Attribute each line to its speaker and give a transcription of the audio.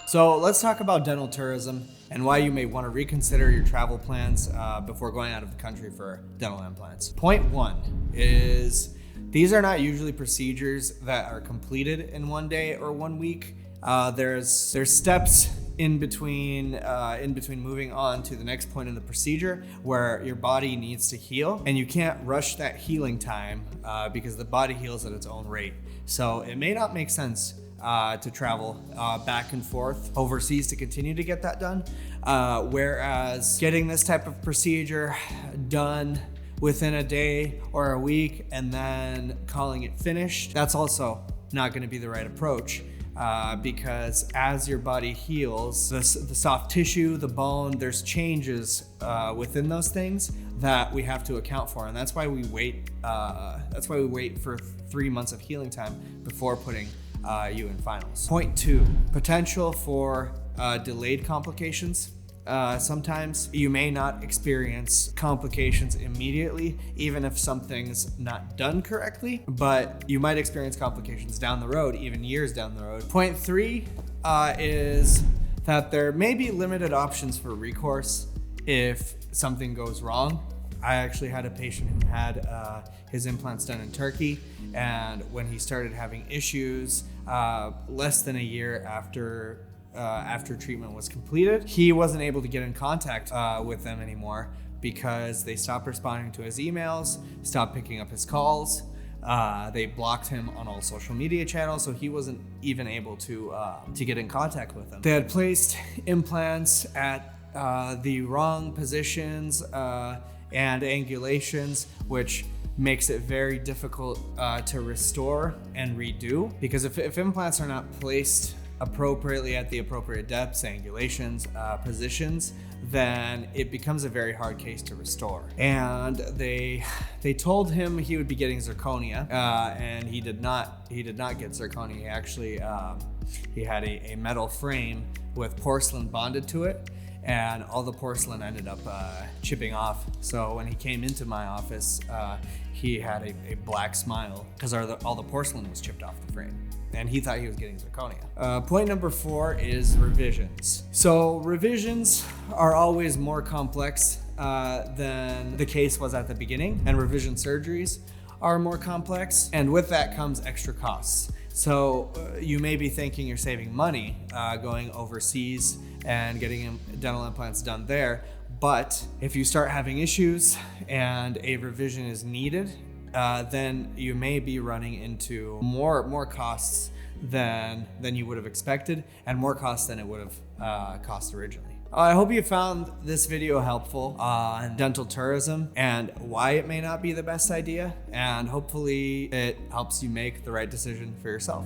Speaker 1: So let's talk about dental tourism and why you may want to reconsider your travel plans before going out of the country for dental implants. Point one is these are not usually procedures that are completed in one day or 1 week. There's steps in between moving on to the next point in the procedure where your body needs to heal, and you can't rush that healing time because the body heals at its own rate. So it may not make sense to travel back and forth overseas to continue to get that done. Whereas getting this type of procedure done within a day or a week and then calling it finished, that's also not going to be the right approach. Because as your body heals, the soft tissue, the bone, there's changes within those things that we have to account for, and that's why we wait. That's why we wait for 3 months of healing time before putting you in finals. Point two: potential for delayed complications. Sometimes you may not experience complications immediately, even if something's not done correctly, but you might experience complications down the road, even years down the road. Point three is that there may be limited options for recourse if something goes wrong. I actually had a patient who had his implants done in Turkey, and when he started having issues less than a year after treatment was completed, he wasn't able to get in contact with them anymore because they stopped responding to his emails, stopped picking up his calls. They blocked him on all social media channels, so he wasn't even able to get in contact with them. They had placed implants at the wrong positions and angulations, which makes it very difficult to restore and redo, because if implants are not placed appropriately at the appropriate depths, angulations, positions, then it becomes a very hard case to restore. And they told him he would be getting zirconia, and he did not get zirconia. He actually he had a metal frame with porcelain bonded to it, and all the porcelain ended up chipping off. So when he came into my office, he had a black smile because all the porcelain was chipped off the frame, and he thought he was getting zirconia. Point number four is revisions. So revisions are always more complex than the case was at the beginning, and revision surgeries are more complex, and with that comes extra costs. So you may be thinking you're saving money going overseas and getting dental implants done there, but if you start having issues and a revision is needed, then you may be running into more costs than you would have expected, and more costs than it would have cost originally. I hope you found this video helpful on dental tourism and why it may not be the best idea, and hopefully it helps you make the right decision for yourself.